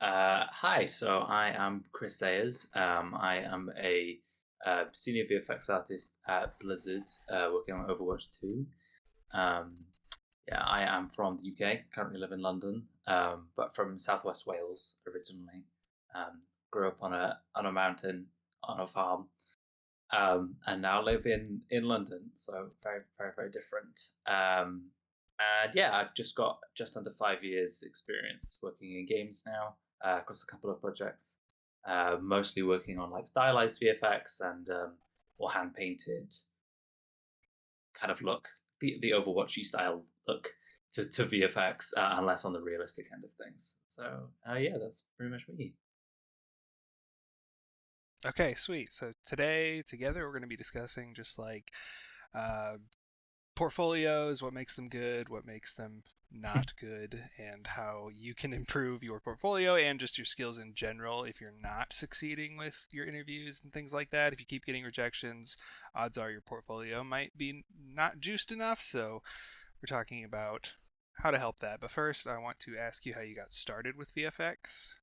Hi, so I am Chris Sayers. I am a senior VFX artist at Blizzard, working on Overwatch 2. Um, yeah, I am from the UK, currently live in London, but from Southwest Wales originally. Um, Grew up on a mountain on a farm, and now live in London. So very, very, very different. And yeah, I've just got just under 5 years experience working in games now, across a couple of projects, mostly working on like stylized VFX and or hand painted kind of look, the Overwatchy style look to VFX, and less on the realistic end of things. So yeah, that's pretty much me. Okay, sweet. So today, together, we're going to be discussing just like uh, portfolios, what makes them good, what makes them not good, and how you can improve your portfolio and just your skills in general if you're not succeeding with your interviews and things like that. If you keep getting rejections, odds are your portfolio might be not juiced enough. So we're talking about how to help that. But first, I want to ask you how you got started with VFX.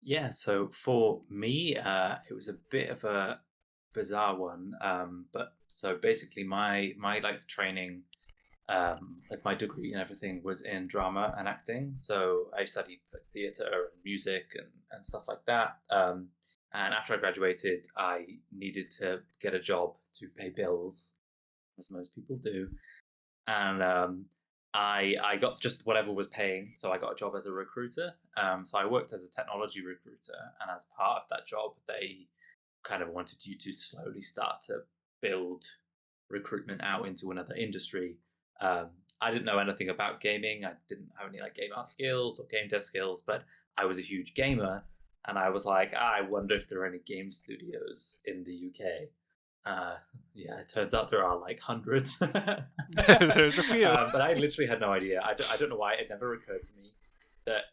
Yeah, so for me, it was a bit of a bizarre one. But so basically, my like training, like my degree and everything, was in drama and acting. So I studied like theater and music and stuff like that. And after I graduated, I needed to get a job to pay bills, as most people do. And I got just whatever was paying. So I got a job as a recruiter. So I worked as a technology recruiter, and as part of that job, they kind of wanted you to slowly start to build recruitment out into another industry. Um, I didn't know anything about gaming. I didn't have any like game art skills or game dev skills, but I was a huge gamer, and I was like, I wonder if there are any game studios in the UK. Uh, yeah, it turns out there are like hundreds. There's a few. But I literally had no idea. I don't know why it never occurred to me that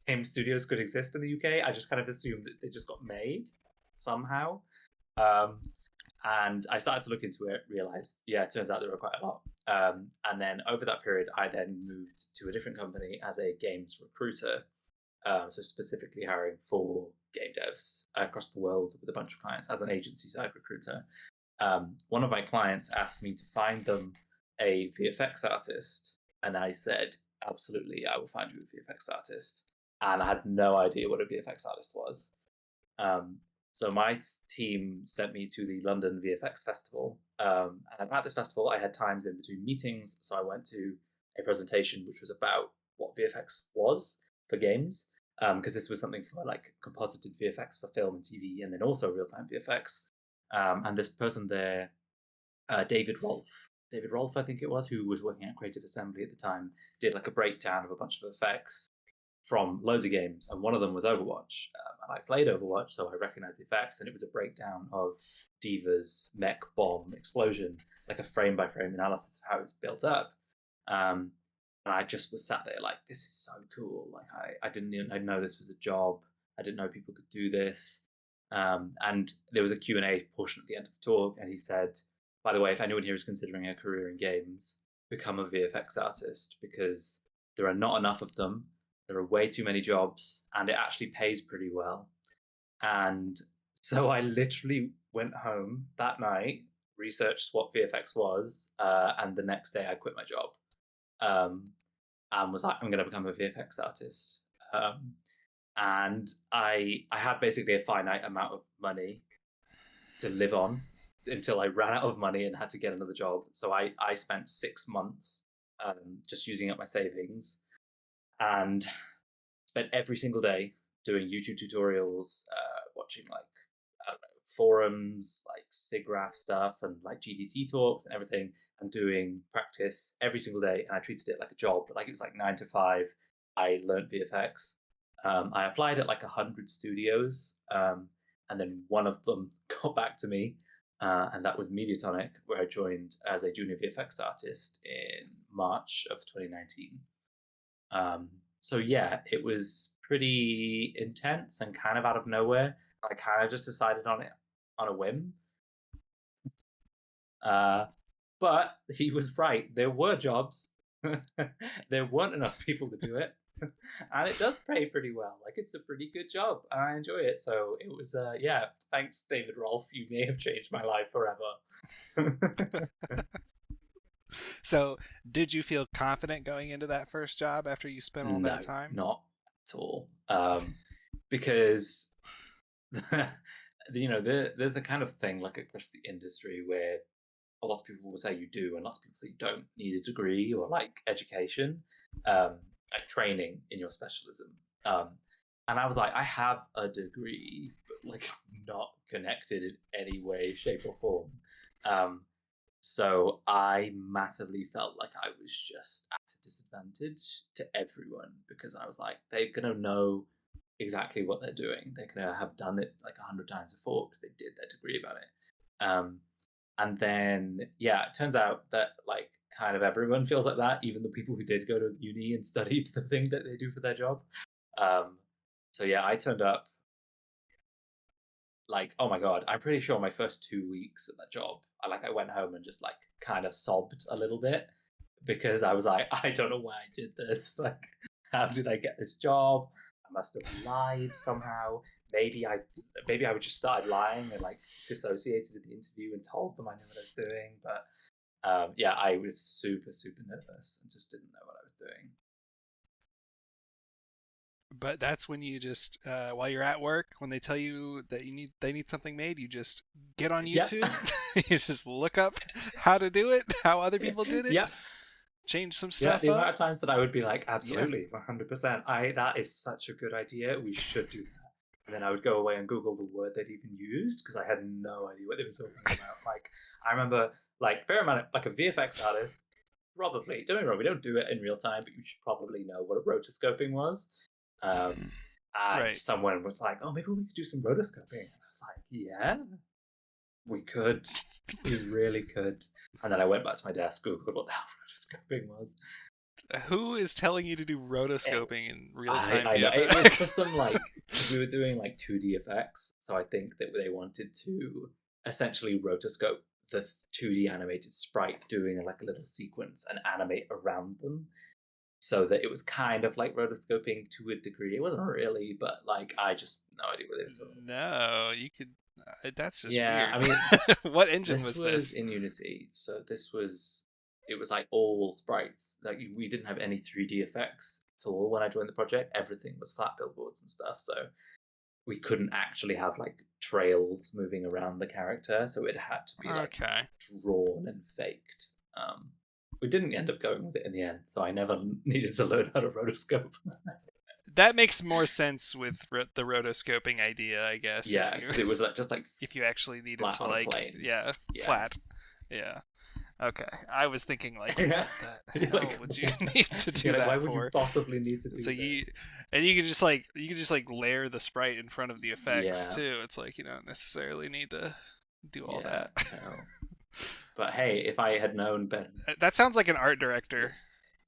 game studios could exist in the UK. I just kind of assumed that they just got made somehow. Um, and I started to look into it, realized, yeah, it turns out there were quite a lot. And then over that period, I then moved to a different company as a games recruiter. So specifically hiring for game devs across the world with a bunch of clients as an agency side recruiter. One of my clients asked me to find them a VFX artist, and I said, absolutely, I will find you a VFX artist. And I had no idea what a VFX artist was. Um, so my team sent me to the London VFX Festival, and at this festival, I had times in between meetings, so I went to a presentation which was about what VFX was for games, because this was something for like composited VFX for film and TV, and then also real time VFX. And this person there, David Rolfe, I think it was, who was working at Creative Assembly at the time, did like a breakdown of a bunch of effects from loads of games, and one of them was Overwatch. And I played Overwatch, so I recognized the effects, and it was a breakdown of Diva's mech bomb explosion, like a frame by frame analysis of how it's built up. Um, and I just was sat there like, this is so cool. Like I didn't even I know this was a job. I didn't know people could do this. And there was a Q&A portion at the end of the talk, and he said, by the way, if anyone here is considering a career in games, become a VFX artist because there are not enough of them. There are way too many jobs, and it actually pays pretty well. And so I literally went home that night, researched what VFX was, and the next day I quit my job, um, and was like, I'm going to become a VFX artist. Um, and I had basically a finite amount of money to live on until I ran out of money and had to get another job. So I spent 6 months, just using up my savings, and spent every single day doing YouTube tutorials, watching like I don't know, forums, like SIGGRAPH stuff, and like GDC talks and everything, and doing practice every single day. And I treated it like a job, but like it was like 9 to 5. I learned VFX. I applied at like 100 studios, and then one of them got back to me, and that was Mediatonic, where I joined as a junior VFX artist in March of 2019. Um, so yeah, it was pretty intense and kind of out of nowhere. I kind of just decided on it on a whim. Uh, but he was right. There were jobs. There weren't enough people to do it. And it does pay pretty well. Like it's a pretty good job, and I enjoy it. So it was, yeah. Thanks, David Rolfe. You may have changed my life forever. So, did you feel confident going into that first job after you spent all that No, time? not at all. Because there's a kind of thing like across the industry where a lot of people will say you do, and lots of people say you don't need a degree or like education, like training in your specialism. Um, and I was like, I have a degree, but like not connected in any way, shape, or form. Um, so I massively felt like I was just at a disadvantage to everyone because I was like, they're gonna know exactly what they're doing. They're gonna have done it like 100 times before because they did their degree about it. And then yeah, it turns out that like kind of everyone feels like that, even the people who did go to uni and studied the thing that they do for their job. Um, so yeah, I turned up like, oh my god, I'm pretty sure my first 2 weeks at that job, I went home and just like kind of sobbed a little bit because I was like, I don't know why I did this. Like, how did I get this job? I must have lied somehow. Maybe I maybe I would just started lying and like dissociated at the interview and told them I knew what I was doing. But yeah, I was super super nervous and just didn't know what I was doing. But that's when you just while you're at work, when they tell you that they need something made, you just get on Yep. YouTube. You just look up how to do it, how other people did it, Yep. change some Yeah, stuff the up. amount of times that I would be like, Yeah. absolutely, 100%. That is such a good idea. We should do that. And then I would go away and Google the word they'd even used because I had no idea what they were talking about. Like, I remember, like, bear in mind, like a VFX artist, probably, don't get me wrong, we don't do it in real time, but you should probably know what a rotoscoping was. And Right. someone was like, oh, maybe we could do some rotoscoping. And I was like, yeah, we could. We really could. And then I went back to my desk, Googled what the hell rotoscoping was. Who is telling you to do It, rotoscoping in real I time I know it was for VFX? some like because we were doing like 2D effects, so I think that they wanted to essentially rotoscope the 2D animated sprite doing like a little sequence and animate around them, so that it was kind of like rotoscoping to a degree. It wasn't really, but like I just no idea what they were talking about. No, you could. That's just Yeah, weird. I mean, What engine this was was this? in Unity, so this was it was like all sprites. Like we didn't have any 3D effects at all when I joined the project. Everything was flat billboards and stuff. So we couldn't actually have like trails moving around the character, so it had to be like Okay. drawn and faked. We didn't end up going with it in the end, so I never needed to learn how to rotoscope. That makes more sense with the rotoscoping idea, I guess. Yeah, because it was like just like If you actually needed flat to on a like plane. yeah, Yeah, flat. Yeah. Okay. I was thinking like, yeah. what the You're hell like, would you what? need to do You're like, why that would you for? possibly need to So do you this? and you could just like layer the sprite in front of the effects Yeah, too. It's like you don't necessarily need to do all yeah, that. no. But hey, if I had known better, That sounds like an art director.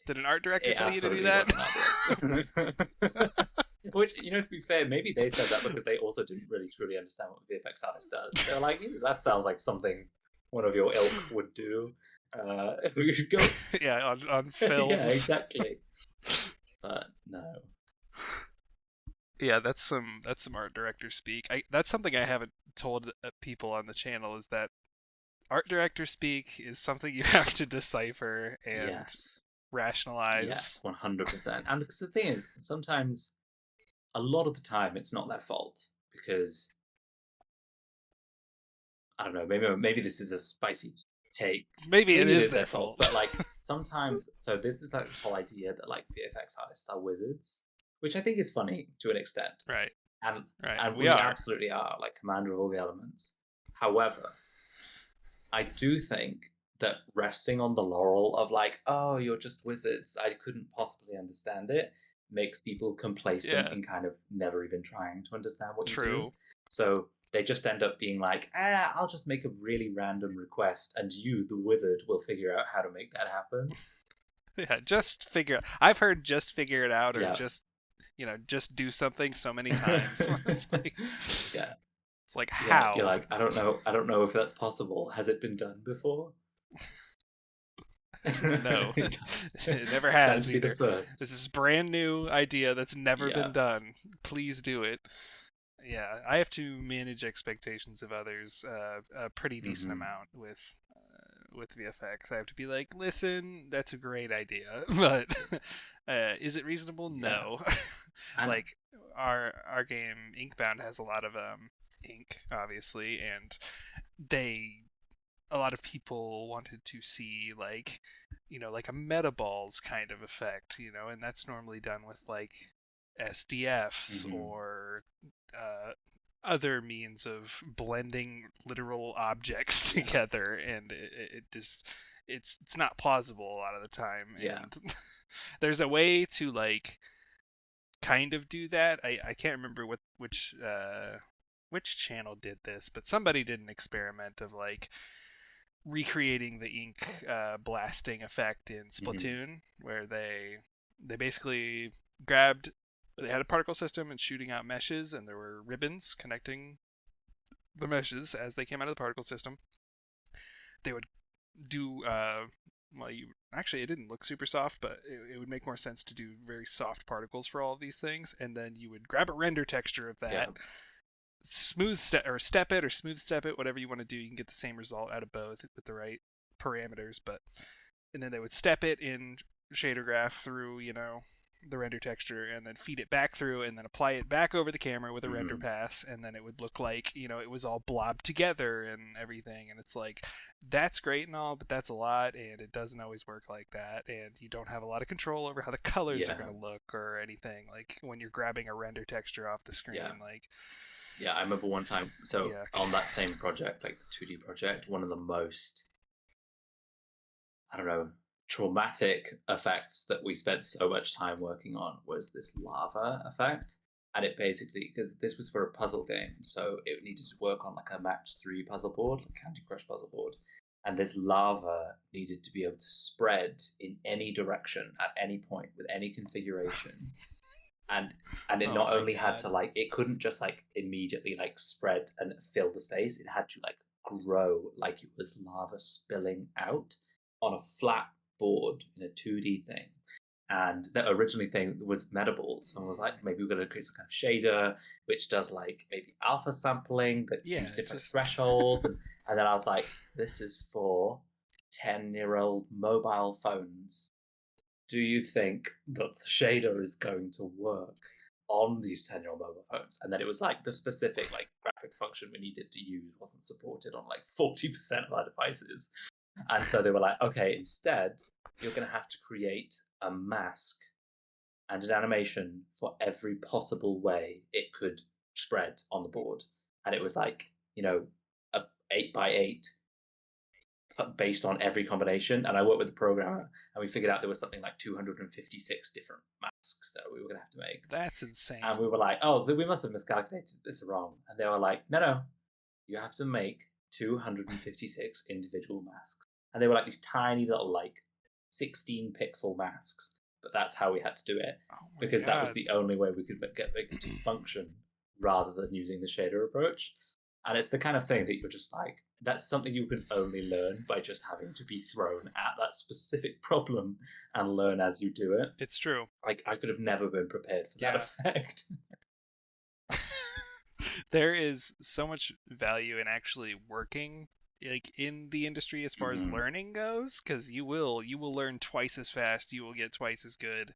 Did an art director it tell you to do absolutely that? was an art director. Which, to be fair, maybe they said that because they also didn't really truly understand what VFX artist does. They were like, that sounds like something one of your ilk would do. We should go. Yeah, on Yeah, films. exactly. But no. Yeah, that's some art director speak. That's something I haven't told people on the channel is that art director speak is something you have to decipher and Yes. rationalize. Yes, 100%. And because the thing is, sometimes, a lot of the time, it's not their fault because I don't know. Maybe this is a spicy take. Maybe it Maybe it is is their their fault, fault. but like sometimes, so this is like this whole idea that like VFX artists are wizards, which I think is funny to an extent, Right, and right. and We we are. absolutely are like commander of all the elements. However, I do think that resting on the laurel of like, oh, you're just wizards, I couldn't possibly understand it, makes people complacent Yeah, in kind of never even trying to understand what you do. true. So they just end up being like, I'll just make a really random request, and you, the wizard, will figure out how to make that happen. Yeah, just figure. I've heard just figure it out or Yeah. just just do something so many times. Yeah. It's like Yeah. You're how? like, I don't know if that's possible. Has it been done before? No, It it never Time has to be the either. first. This is brand new idea that's never been Yeah. done. Please do it. Yeah, I have to manage expectations of others a pretty decent Hmm. amount with VFX. I have to be like, listen, that's a great idea, but is it reasonable? Yeah. No. And Like our game Inkbound has a lot of ink, obviously, and they a lot of people wanted to see like like a meta balls kind of effect, and that's normally done with like SDFs mhm. or uh, other means of blending literal objects Yeah. together, and it just it's not plausible a lot of the time. Yeah. And there's a way to like kind of do that. I can't remember which channel did this, but somebody did an experiment of like recreating the ink blasting effect in Hmm. Splatoon, where they basically grabbed they had a particle system and shooting out meshes, and there were ribbons connecting the meshes as they came out of the particle system. They would do well, you actually it didn't look super soft, but it would make more sense to do very soft particles for all of these things, and then you would grab a render texture of Yeah. that, smooth step or step it or smooth step it, whatever you want to do. You can get the same result out of both with the right parameters, but and then they would step it in shader graph through, the render texture, and then feed it back through, and then apply it back over the camera with a render Hmm. pass, and then it would look like, it was all blobbed together and everything. And it's like, that's great and all, but that's a lot, and it doesn't always work like that, and you don't have a lot of control over how the colors are Yeah. going to look or anything, like when you're grabbing a render texture off the Yeah. screen, like, Yeah. I remember one time. So yuck. on that same project, like the 2D project, one of the most, I don't know, traumatic effects that we spent so much time working on was this lava effect. And it basically, because this was for a puzzle game, so it needed to work on like a match three puzzle board, like Candy Crush puzzle board. And this lava needed to be able to spread in any direction at any point with any configuration. And it Oh not my only had god. to like it couldn't just like immediately like spread and fill the space. It had to like grow like it was lava spilling out on a flat board in a 2D thing. And the originally thing was Metaballs. And I was like, maybe we're going to create some kind of shader which does like maybe alpha sampling that Yeah, use different just thresholds. And then I was like, this is for 10-year-old mobile phones. Do you think that the shader is going to work on these 10-year-old mobile phones? And then it was like the specific like graphics function we needed to use wasn't supported on like 40% of our devices. And so they were like, okay, instead, you're going to have to create a mask and an animation for every possible way it could spread on the board. And it was like, a 8 by 8 based on every combination. And I worked with the programmer, and we figured out there was something like 256 different masks that we were going to have to make. that's And insane. we were like, oh, we must have miscalculated this wrong. And they were like, no, no, you have to make 256 individual masks. And they were like these tiny little, like 16 pixel masks. But that's how we had to do it Oh my because that was god. the only way we could get it to function rather than using the shader approach. And it's the kind of thing that you're just like, that's something you can only learn by just having to be thrown at that specific problem and learn as you do it. It's true. Like, I could have never been prepared for that Yeah. effect. There is so much value in actually working like in the industry as far as Hmm. learning goes, because you will learn twice as fast, you will get twice as good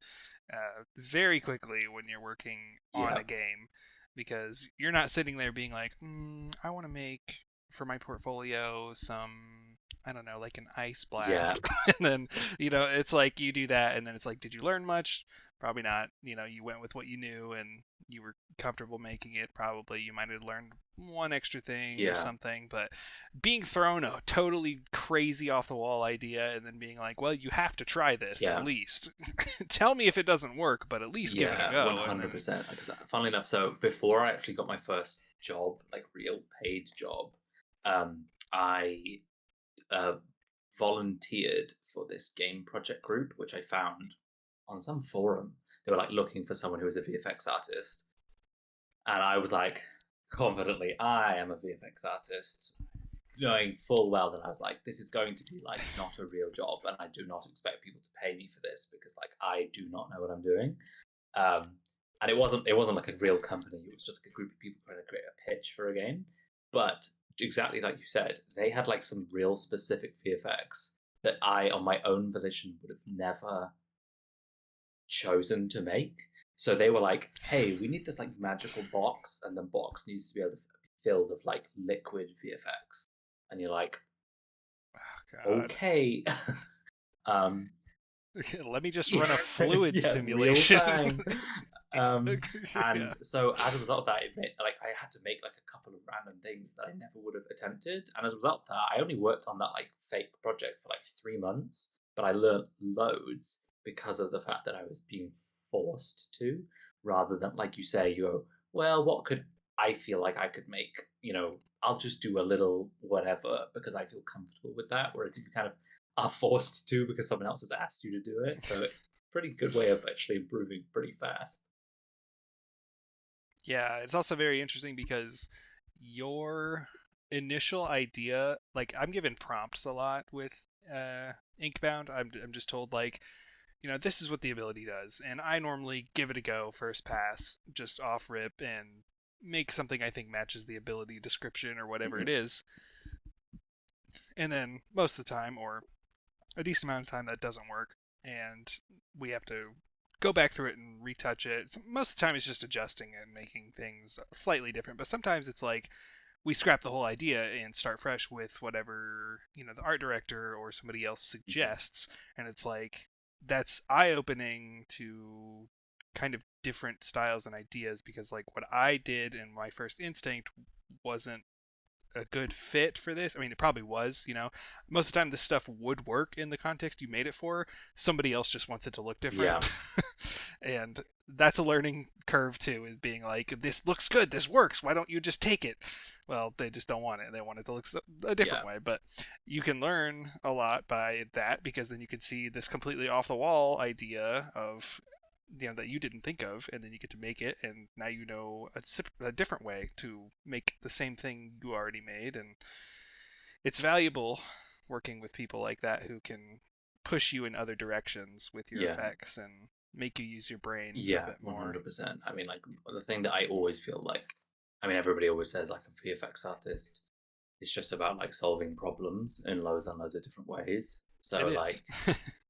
very quickly when you're working on Yeah. a game, because you're not sitting there being like, I want to make for my portfolio some, I don't know, like an ice Yeah. blast. And then it's like you do that, and then it's like, did you learn much? Probably not. You went with what you knew, and you were comfortable making it. Probably you might have learned one extra thing or Yeah. something, but being thrown a totally crazy off the wall idea and then being like, well, you have to try this at Yeah. least. Tell me if it doesn't work, but at least give it a Yeah, go. And then 100%. Because funnily enough, so before I actually got my first job, like real paid job, I uh, volunteered for this game project group, which I found on some forum. They were like looking for someone who was a VFX artist. And I was like, confidently, I am a VFX artist. knowing full well that I was like, this is going to be like not a real job, and I do not expect people to pay me for this because like I do not know what I'm doing. Um, and it wasn't like a real company. It was just like a group of people trying to create a pitch for a game. But exactly like you said, they had like some real specific VFX that I, on my own volition, would have never chosen to make. So they were like, "Hey, we need this like magical box, and the box needs to be able to be filled with like liquid VFX." And you're like, Oh God. "Okay." um, Let me just yeah, run a fluid yeah, real simulation. time. Yeah. And so as a result of that, it made, like I had to make like a couple of random things that I never would have attempted. And as a result of that, I only worked on that like fake project for like 3 months, but I learned loads because of the fact that I was being forced to, rather than like you say, you go, well, what could I feel like I could make? I'll just do a little whatever because I feel comfortable with that. Whereas if you kind of are forced to because someone else has asked you to do it, so it's a pretty good way of actually improving pretty fast. Yeah, it's also very interesting because your initial idea, like I'm given prompts a lot with Inkbound. I'm just told like, this is what the ability does, and I normally give it a go first pass, just off rip, and make something I think matches the ability description or whatever Mhm. it is. And then most of the time, or a decent amount of time, that doesn't work, and we have to go back through it and retouch it. Most of the time, it's just adjusting it and making things slightly different. But sometimes it's like we scrap the whole idea and start fresh with whatever the art director or somebody else Mhm. suggests, and it's like that's eye-opening to kind of different styles and ideas because like what I did in my first instinct wasn't a good fit for this. I mean, it probably was, Most of the time, this stuff would work in the context you made it for. Somebody else just wants it to look different. Yeah, And that's a learning curve, too, is being like, this looks good, this works, why don't you just take it? Well, they just don't want it. They want it to look a different yeah, way. But you can learn a lot by that because then you can see this completely off the wall idea of that you didn't think of, and then you get to make it, and now you know a different way to make the same thing you already made, and it's valuable working with people like that who can push you in other directions with your yeah, effects and make you use your brain a yeah, bit more. 100%. I mean, like the thing that I always feel like, I mean, everybody always says like a VFX artist is just about like solving problems in loads and loads of different ways. It So is. like,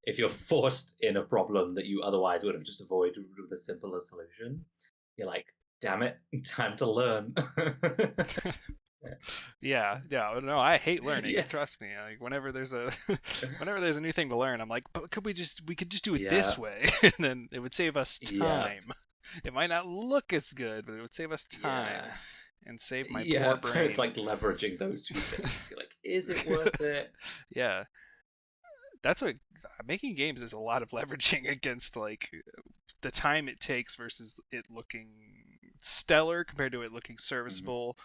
if you're forced in a problem that you otherwise would have just avoided with a simpler solution, you're like, damn it, time to learn. Yeah, no, I hate learning, Yeah, trust me. Like whenever there's a whenever there's a new thing to learn, I'm like, but we could just do it this yeah, way, and then it would save us yeah, time. It might not look as good, but it would save us time yeah. and save my poor Yeah, it's brain. like leveraging those two things. You're like, is it worth it? Yeah, that's what making games is, a lot of leveraging against like the time it takes versus it looking stellar compared to it looking Mhm. serviceable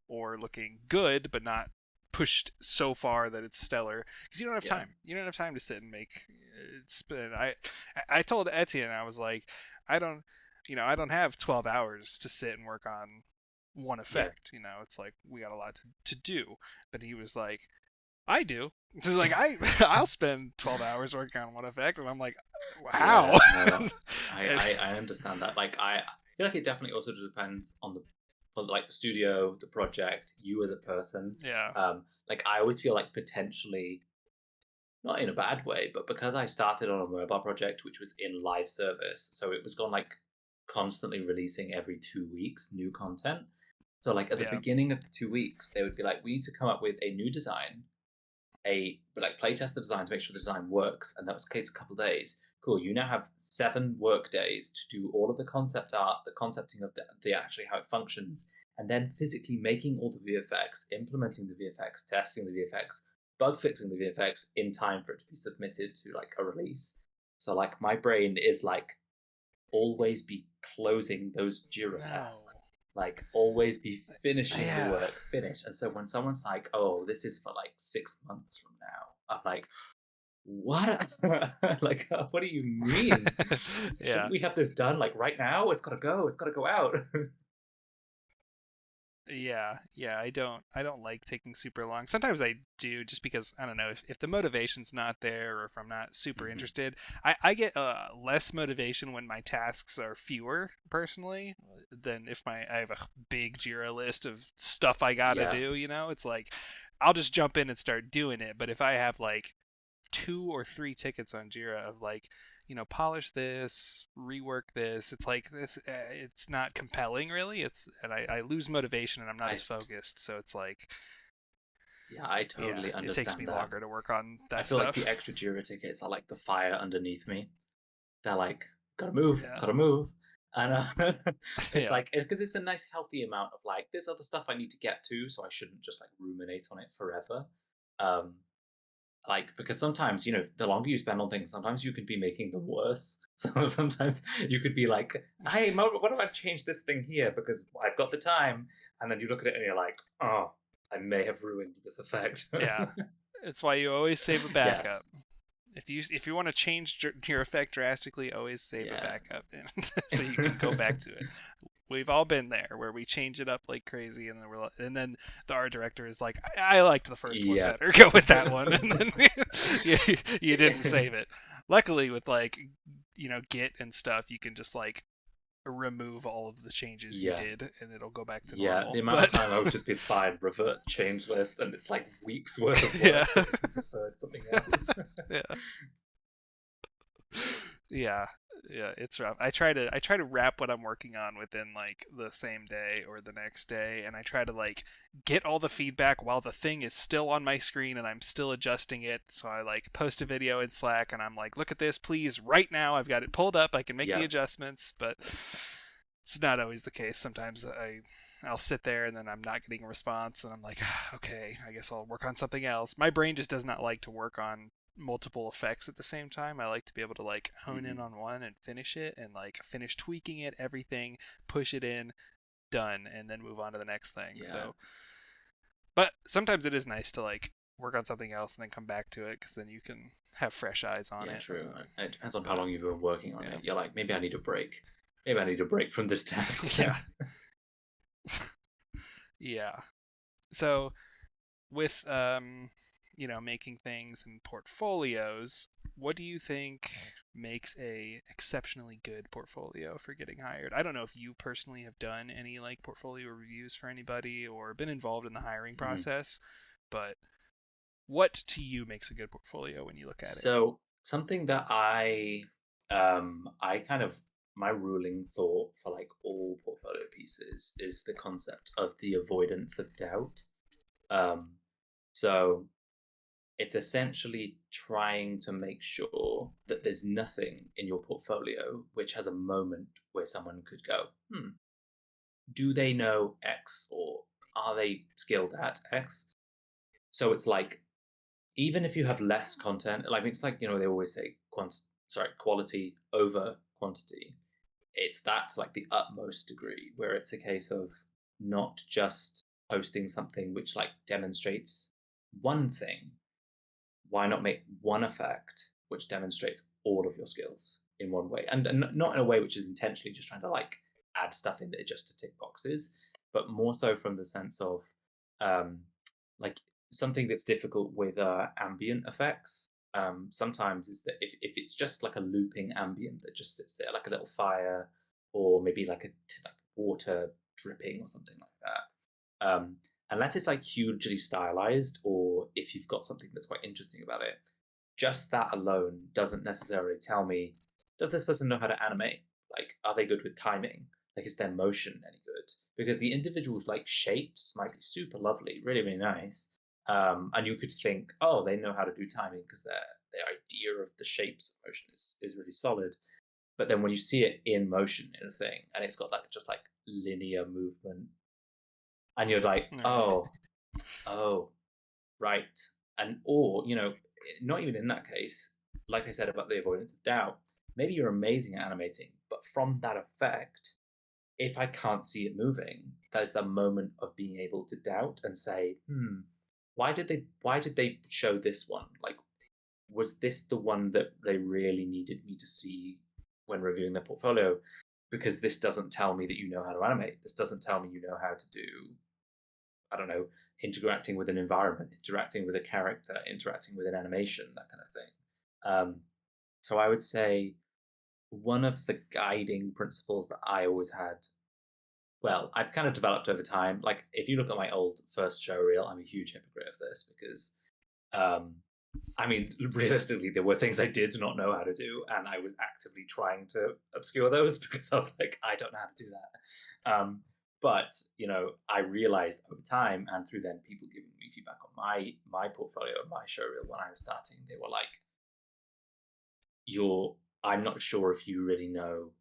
or looking good but not pushed so far that it's stellar because you don't have Yeah, time. You don't have time to sit and make it spin. I told Etienne, I was like, I don't I don't have 12 hours to sit and work on one yeah, effect. It's like we got a lot to do. But he was like, I do. It's like I'll spend 12 hours working on one effect, and I'm like, how? yeah. No, I, And- I I understand that. Like, I feel like it definitely also depends on like the studio, the project, you as a person. yeah, Like I always feel like potentially not in a bad way, but because I started on a mobile project which was in live service, so it was gone like constantly releasing every 2 weeks new content. So like at the yeah, beginning of the 2 weeks, they would be like, we need to come up with a new design, like playtest the design to make sure the design works, and that was takes a couple of days. Cool, you now have 7 work days to do all of the concept art, the concepting of the actually how it functions, and then physically making all the VFX, implementing the VFX, testing the VFX, bug fixing the VFX in time for it to be submitted to like a release. So like my brain is like always be closing those Jira tasks. no, Like always be finishing the yeah, work, finish. And so when someone's like, "Oh, this is for like 6 months from now," I'm like, "What? Like, what do you mean? Shouldn't yeah. we have this done like right now? It's got to go. It's got to go out." Yeah, I don't like taking super long. Sometimes I do just because I don't know if the motivation's not there or if I'm not super Hmm. interested. I get less motivation when my tasks are fewer personally than if I have a big Jira list of stuff I gotta Yeah, do, you know? It's like I'll just jump in and start doing it. But if I have like two or three tickets on Jira of like, polish this, rework this. It's like this. It's not compelling really. And I lose motivation and I'm not I as focused. So it's like, yeah, I yeah, totally it takes me understand that. longer to work on I that feel like the stuff. extra Jira tickets are like the fire underneath me. They're like, gotta move, Yeah, gotta move. And it's yeah, like, because it's a nice, healthy amount of like, there's other stuff I need to get to, so I shouldn't just like ruminate on it forever. Um, like, because sometimes, the longer you spend on things, sometimes you could be making them worse. So sometimes you could be like, hey, what if I change this thing here because I've got the time? And then you look at it and you're like, oh, I may have ruined this effect. yeah. It's why you always save a backup. Yes. If you want to change your effect drastically, always save a Yeah. backup, and so you can go back to it. We've all been there where we change it up like crazy, and then the art director is like, I liked the first one Yeah. better. Go with that one, and then you didn't save it. Luckily, with like Git and stuff, you can just like remove all of the changes you Yeah. did, and it'll go back to Yeah, the normal. amount of But time I would just be fine, revert change list, and it's like weeks worth of yeah, work because we preferred something else. yeah. Yeah, yeah, it's rough. I try to wrap what I'm working on within like the same day or the next day, and I try to like get all the feedback while the thing is still on my screen and I'm still adjusting it. So I like post a video in Slack and I'm like, look at this, please, right now. I've got it pulled up. I can make the Yeah, adjustments, but it's not always the case. Sometimes I'll sit there and then I'm not getting a response, and I'm like, okay, I guess I'll work on something else. My brain just does not like to work on multiple effects at the same time. I like to be able to like hone in hmm, on one and finish it and like finish tweaking it, everything, push it in, done, and then move on to the next thing. yeah, So, but sometimes it is nice to like work on something else and then come back to it because then you can have fresh eyes on yeah, it. true. And it depends on how But long you've been working on yeah, it. You're like, maybe I need a break. Maybe I need a break from this task. yeah, yeah. So with making things in portfolios, what do you think makes a exceptionally good portfolio for getting hired? I don't know if you personally have done any like portfolio reviews for anybody or been involved in the hiring Mhm. process, but what to you makes a good portfolio when you look at it? So something that I kind of my ruling thought for like all portfolio pieces is the concept of the avoidance of doubt. Um, so it's essentially trying to make sure that there's nothing in your portfolio which has a moment where someone could go, do they know X or are they skilled at X? So it's like, even if you have less content, like it's like, they always say quality over quantity. It's that to like the utmost degree where it's a case of not just posting something which like demonstrates one thing. Why not make one effect which demonstrates all of your skills in one way, and not in a way which is intentionally just trying to like add stuff in there just to tick boxes, but more so from the sense of um, like something that's difficult with ambient effects. Sometimes is that if it's just like a looping ambient that just sits there like a little fire or maybe like like water dripping or something like that, unless it's like hugely stylized or if you've got something that's quite interesting about it, just that alone doesn't necessarily tell me, does this person know how to animate? Like, are they good with timing? Like, is their motion any good? Because the individual like shapes might be super lovely, really, really nice. And you could think, oh, they know how to do timing because their idea of the shapes of motion is really solid. But then when you see it in motion in a thing and it's got like just like linear movement and you're like, Right. oh, right. And or, not even in that case, like I said about the avoidance of doubt, maybe you're amazing at animating, but from that effect, if I can't see it moving, that is the moment of being able to doubt and say, why did they show this one? Like, was this the one that they really needed me to see when reviewing their portfolio? Because this doesn't tell me that you know how to animate. This doesn't tell me you know how to do I don't know, interacting with an environment, interacting with a character, interacting with an animation, that kind of thing. So I would say one of the guiding principles that I always had, well, I've kind of developed over time. Like, if you look at my old first show reel, I'm a huge hypocrite of this because, um, I mean, realistically, there were things I did not know how to do, and I was actively trying to obscure those because I was like, I don't know how to do that. But I realized over time, and through then people giving me feedback on my portfolio, my show reel when I was starting, they were like, I'm not sure if you really know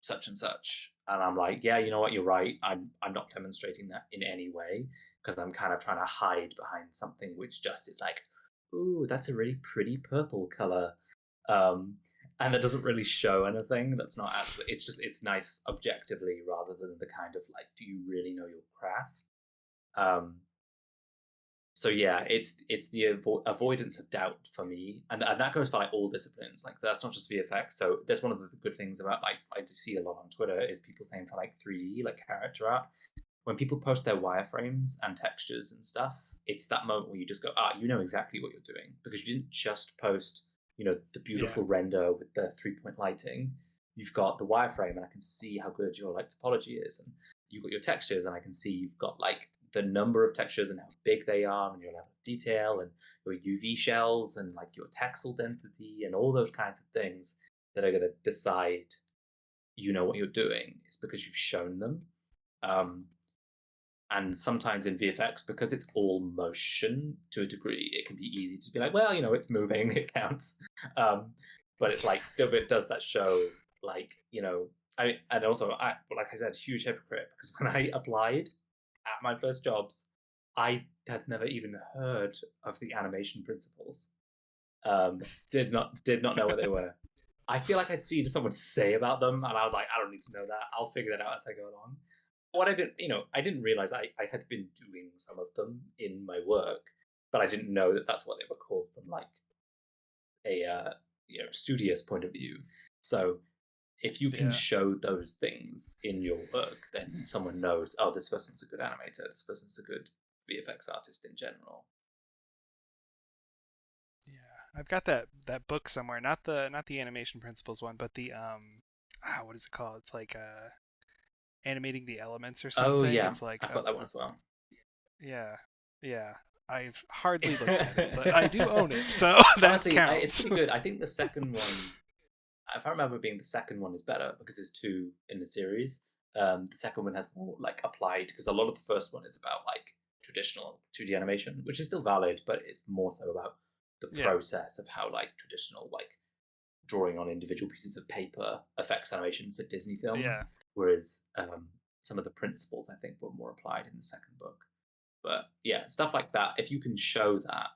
such and such. And I'm like, yeah, you know what, you're right. I'm not demonstrating that in any way because I'm kind of trying to hide behind something which just is like, ooh, that's a really pretty purple color. Um, and that doesn't really show anything. That's not actually, it's nice objectively rather than the kind of like, do you really know your craft? Um, so yeah, it's the avoidance of doubt for me, and that goes for like all disciplines. Like, that's not just VFX. So that's one of the good things about, like, I do see a lot on Twitter is people saying for like 3D, like character art, when people post their wireframes and textures and stuff, it's that moment where you just go, you know exactly what you're doing because you didn't just post, the beautiful render with the 3-point lighting. You've got the wireframe, and I can see how good your like topology is, and you've got your textures, and I can see you've got like the number of textures and how big they are, and your level of detail, and your UV shells, and like your texel density, and all those kinds of things that are going to decide what you're doing. It's because you've shown them. And sometimes in VFX, because it's all motion to a degree, it can be easy to be like, well, it's moving, it counts. But it's like, does that show, like, and also, like I said, huge hypocrite, because when I applied at my first jobs, I had never even heard of the animation principles. Did not know what they were. I feel like I'd seen someone say about them, and I was like, I don't need to know that. I'll figure that out as I go along. What I didn't realize I had been doing some of them in my work, but I didn't know that that's what they were called from like a studious point of view. So if you can show those things in your work, then someone knows, oh, this person's a good animator, this person's a good VFX artist in general. Yeah, I've got that book somewhere, not the animation principles one, but the what is it called? It's like animating the elements or something. Oh yeah, It's like I've got that one as well. Yeah, yeah. I've hardly looked at it, but I do own it, so that Honestly, counts. it's pretty good. I think the second one, if I remember being the second one, is better because there's 2 in the series. The second one has more like applied, because a lot of the first one is about like traditional 2D animation, which is still valid, but it's more so about the process of how like traditional like drawing on individual pieces of paper affects animation for Disney films. Yeah. Whereas some of the principles I think were more applied in the second book. But yeah, stuff like that. If you can show that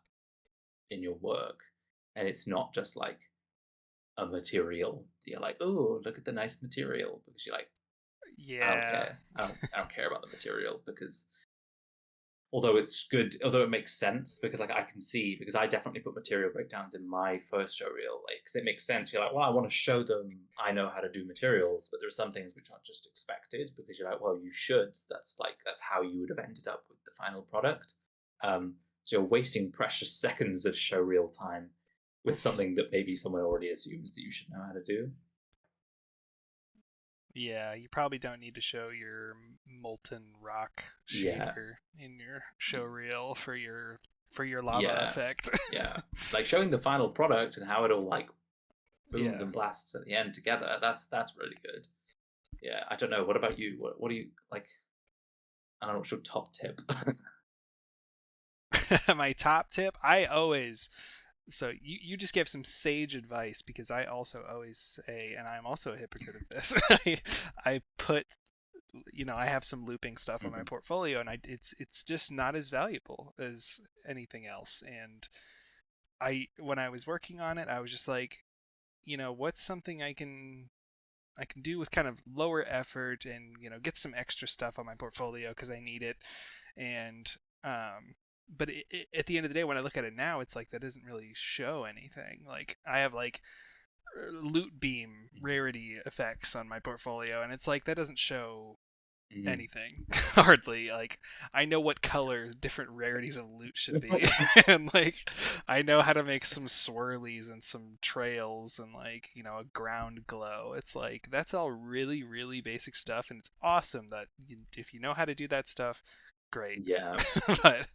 in your work, and it's not just like a material, you're like, oh, look at the nice material, because you're like, I don't care. I don't care about the material, because although it's good, although it makes sense, because like I can see, because I definitely put material breakdowns in my first show reel, like, because it makes sense. You're like, well, I want to show them I know how to do materials, but there are some things which aren't just expected, because you're like, well, you should. That's how you would have ended up with the final product. So you're wasting precious seconds of show reel time with something that maybe someone already assumes that you should know how to do. Yeah, you probably don't need to show your molten rock shader in your show reel for your lava effect. Yeah, like showing the final product and how it all like booms and blasts at the end together. That's really good. Yeah, I don't know. What about you? What do you like? I don't know. What's your top tip? My top tip, so you just gave some sage advice, because I also always say, and I'm also a hypocrite of this, I put, I have some looping stuff on my portfolio, and it's just not as valuable as anything else. And when I was working on it, I was just like, what's something I can do with kind of lower effort and get some extra stuff on my portfolio because I need it. And but at the end of the day, when I look at it now, it's like that doesn't really show anything. Like, I have like loot beam rarity effects on my portfolio, and it's like that doesn't show Mhm. anything hardly. Like, I know what color different rarities of loot should be, and like I know how to make some swirlies and some trails and like a ground glow. It's like that's all really really basic stuff, and it's awesome that if you know how to do that stuff, great. Yeah. But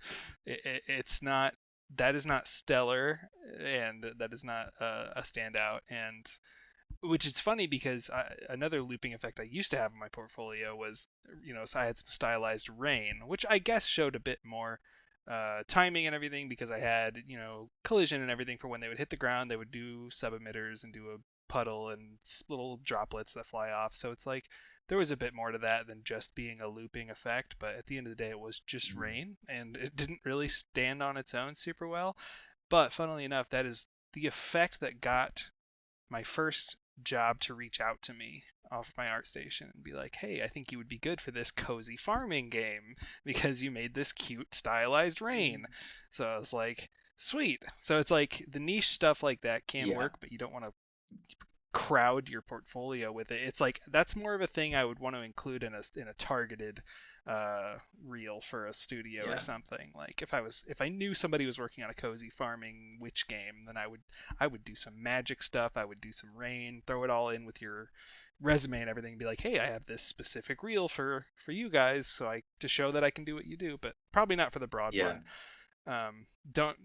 it's not, that is not stellar, and that is not a standout. And which is funny because another looping effect I used to have in my portfolio was, so I had some stylized rain, which I guess showed a bit more timing and everything because I had, collision and everything for when they would hit the ground, they would do sub emitters and do a puddle and little droplets that fly off. So it's like there was a bit more to that than just being a looping effect, but at the end of the day, it was just Mhm. rain and it didn't really stand on its own super well. But funnily enough, that is the effect that got my first job to reach out to me off my art station and be like, hey, I think you would be good for this cozy farming game because you made this cute stylized rain. So I was like, sweet. So it's like the niche stuff like that can Yeah. work, but you don't want to crowd your portfolio with it. It's like that's more of a thing I would want to include in a targeted uh reel for a studio or Yeah. something. Like if I knew somebody was working on a cozy farming witch game, then I would do some magic stuff, I would do some rain, throw it all in with your resume and everything and be like, "Hey, I have this specific reel for you guys so I to show that I can do what you do," but probably not for the broad Yeah. one.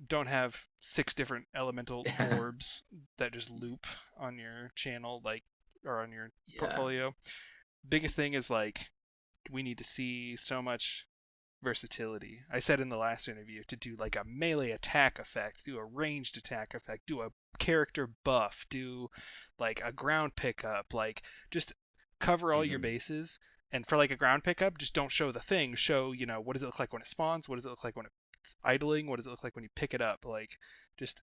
Don't have six different elemental orbs that just loop on your channel, like, or on your Yeah. portfolio. Biggest thing is like we need to see so much versatility. I said in the last interview to do like a melee attack effect, do a ranged attack effect, do a character buff, do like a ground pickup, like just cover all your Mhm. bases. And for like a ground pickup, just don't show the thing. Show, what does it look like when it spawns? What does it look like when it's idling? What does it look like when you pick it up? Like just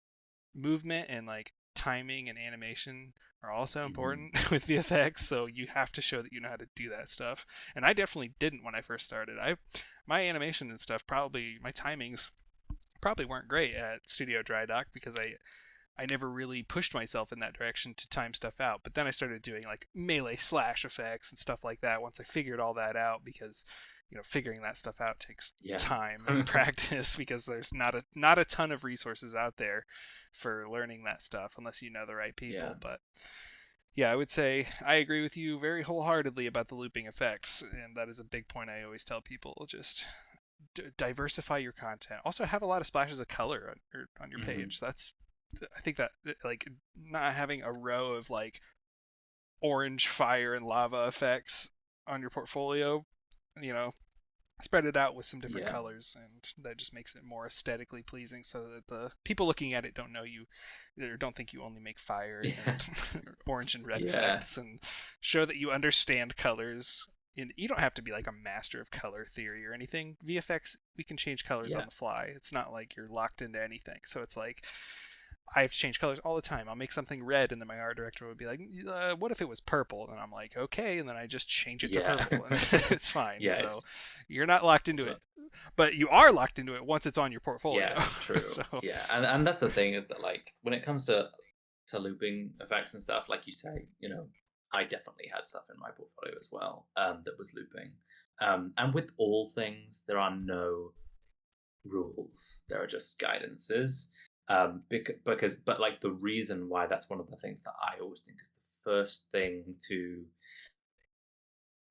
movement and like timing and animation are also Mhm. important with VFX, so you have to show that you know how to do that stuff. And I definitely didn't when I first started. My animation and stuff, probably my timings probably weren't great at Studio Dry Dock because I never really pushed myself in that direction to time stuff out. But then I started doing like melee slash effects and stuff like that once I figured all that out because figuring that stuff out takes Yeah. time and practice because there's not a ton of resources out there for learning that stuff unless you know the right Yeah. people. But yeah, I would say I agree with you very wholeheartedly about the looping effects, and that is a big point I always tell people. Just diversify your content. Also, have a lot of splashes of color on your Mhm. page. That's I think that like not having a row of like orange fire and lava effects on your portfolio, you know, spread it out with some different Yeah. colors, and that just makes it more aesthetically pleasing so that the people looking at it don't know you or don't think you only make fire Yeah. and orange and red Yeah. effects, and show that you understand colors. And you don't have to be like a master of color theory or anything. VFX, we can change colors on Yeah. the fly. It's not like you're locked into anything. So it's like I have to change colors all the time. I'll make something red, and then my art director would be like, "What if it was purple?" And I'm like, "Okay," and then I just change it to Yeah. purple, and it's fine. Yeah. So you're not locked into So it, but you are locked into it once it's on your portfolio. yeah, true. So Yeah. And that's the thing is that like when it comes to looping effects and stuff, like you say, I definitely had stuff in my portfolio as well, that was looping. And with all things, there are no rules. There are just guidances. But like the reason why that's one of the things that I always think is the first thing to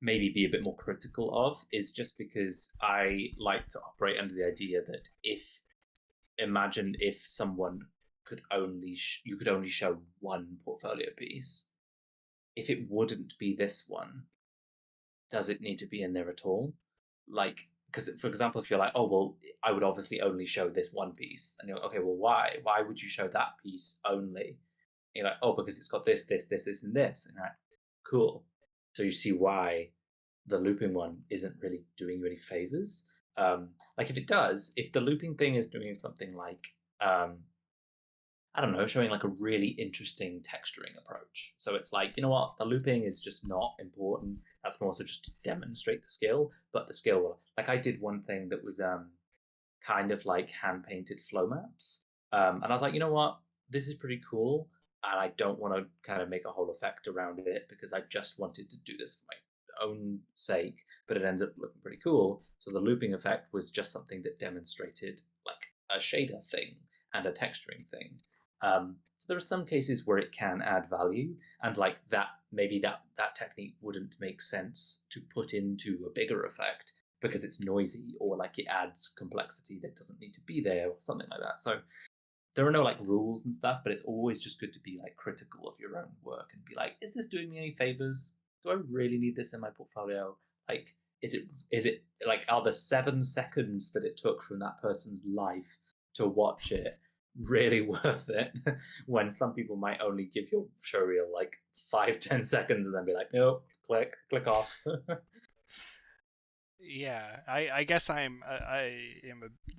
maybe be a bit more critical of is just because I like to operate under the idea that if imagine if someone could you could only show one portfolio piece. If it wouldn't be this one, does it need to be in there at all? Like, because for example, if you're like, oh well, I would obviously only show this one piece, and you're like, okay, well, why? Why would you show that piece only? And you're like, oh, because it's got this, and this, and you're like, cool. So you see why the looping one isn't really doing you any favors. Like if it does, if the looping thing is doing something like I don't know, showing like a really interesting texturing approach. So it's like, you know what, the looping is just not important. That's more so just to demonstrate the skill, but the skill will like I did one thing that was kind of like hand painted flow maps. And I was like, you know what, this is pretty cool. And I don't want to kind of make a whole effect around it because I just wanted to do this for my own sake. but it ends up looking pretty cool. So the looping effect was just something that demonstrated like a shader thing and a texturing thing. So there are some cases where it can add value, and like that, maybe that technique wouldn't make sense to put into a bigger effect because it's noisy or like it adds complexity that doesn't need to be there or something like that. So there are no like rules and stuff, but it's always just good to be like critical of your own work and be like, is this doing me any favors? Do I really need this in my portfolio? Like, is it like, are the 7 seconds that it took from that person's life to watch it really worth it? When some people might only give your showreel like 5-10 seconds and then be like, nope, click off. Yeah, I guess I am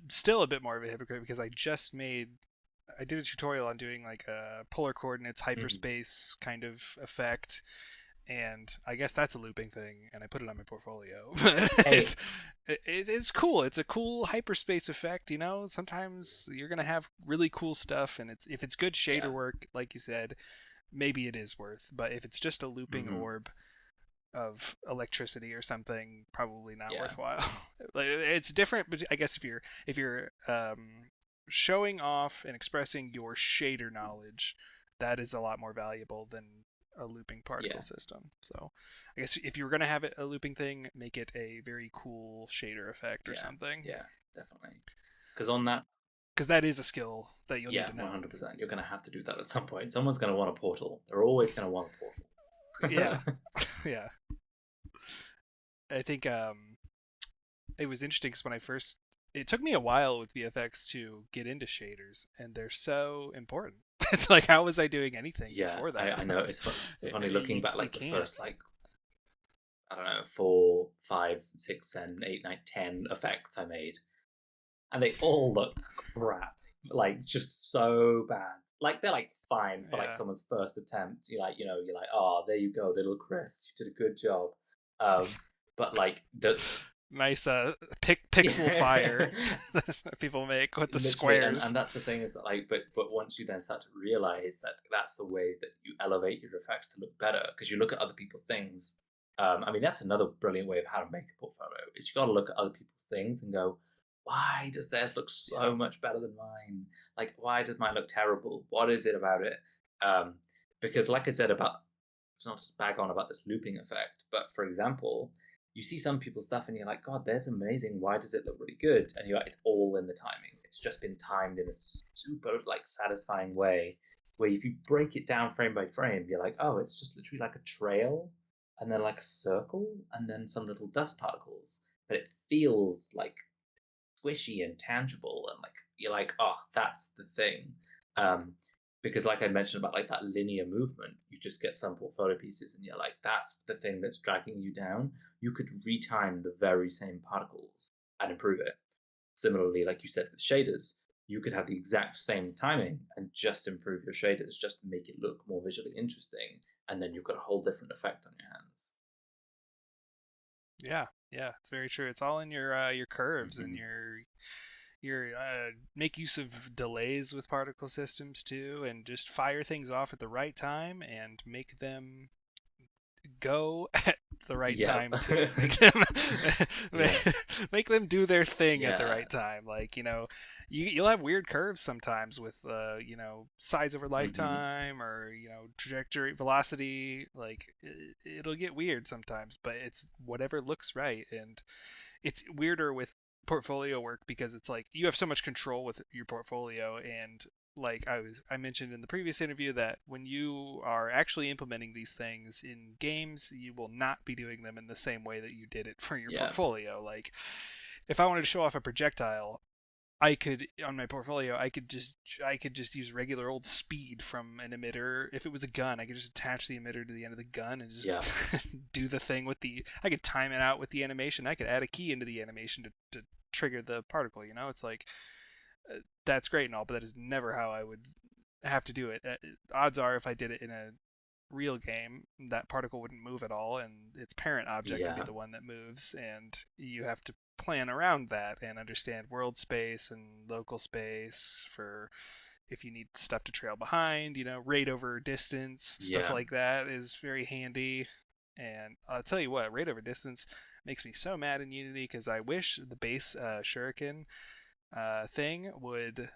still a bit more of a hypocrite because I did a tutorial on doing like a polar coordinates Mm. hyperspace kind of effect, and I guess that's a looping thing, and I put it on my portfolio. Hey, It's cool. It's a cool hyperspace effect, you know. Sometimes you're gonna have really cool stuff, and if it's good yeah. shader work, like you said, maybe it is worth. But if it's just a looping Hmm. orb of electricity or something, probably not Yeah. worthwhile. Like, it's different, but I guess if you're showing off and expressing your shader knowledge, that is a lot more valuable than a looping particle Yeah. system. So I guess if you were gonna have it a looping thing, make it a very cool shader effect or Yeah. something, Yeah. Definitely. Because on that, because that is a skill that you'll need yeah, to know. 100%. You're going to have to do that at some point. Someone's going to want a portal. They're always going to want a Yeah, portal. yeah. I think it was interesting because when I first, it took me a while with VFX to get into shaders, and they're so important. It's like, how was I doing anything Yeah, before that? I know. It's funny looking back, You like the can't. first, like, I don't know, 4, 5, 6, 7, 8, 9, 10 effects I made. And they all look crap. Like, just so bad. Like, they're like fine for like Yeah. someone's first attempt. You're like, oh, there you go, little Chris. You did a good job. But like, Nice pixel fire yeah. that people make with the Literally, and, squares. and that's the thing is that like, but once you then start to realize that that's the way that you elevate your effects to look better, because you look at other people's things. I mean, that's another brilliant way of how to make a portfolio, is you got to look at other people's things and go, why does theirs look Yeah. so much better than mine? Like, why does mine look terrible? What is it about it? Because like I said, about, it's not to bag on about this looping effect, but for example, you see some people's stuff and you're like, God, that's amazing. Why does it look really good? And you're like, it's all in the timing. It's just been timed in a super like satisfying way. Where if you break it down frame by frame, you're like, oh, it's just literally like a trail and then like a circle and then some little dust particles. But it feels like squishy and tangible, and like you're like, oh, that's the thing. Um, because like I mentioned about like that linear movement, you just get some portfolio pieces and you're like, that's the thing that's dragging you down. You could retime the very same particles and improve it. Similarly, like you said with shaders, you could have the exact same timing and just improve your shaders, just to make it look more visually interesting, and then you've got a whole different effect on your hands. Yeah. Yeah. It's very true. It's all in your curves and Mm-hmm. your make use of delays with particle systems too, and just fire things off at the right time and make them go at the right Yeah. time too. Make them Yeah. make them do their thing at the Yeah. right time. Like, you'll have weird curves sometimes with size over Mm-hmm. lifetime, or trajectory velocity. Like, it'll get weird sometimes, but it's whatever looks right. And it's weirder with portfolio work because it's like you have so much control with your portfolio. And like I mentioned in the previous interview, that when you are actually implementing these things in games, you will not be doing them in the same way that you did it for your Yeah. portfolio. Like, if I wanted to show off a projectile, I could, on my portfolio, I could just use regular old speed from an emitter. If it was a gun, I could just attach the emitter to the end of the gun and just Yeah. do the thing with the. I could time it out with the animation. I could add a key into the animation to trigger the particle. It's like, that's great and all, but that is never how I would have to do it. Odds are, if I did it in a real game, that particle wouldn't move at all, and its parent object would be Yeah. the one that moves, and you have to plan around that and understand world space and local space for if you need stuff to trail behind. Rate over distance, stuff Yeah. like that is very handy. And I'll tell you what, rate over distance, makes me so mad in Unity because I wish the base shuriken thing would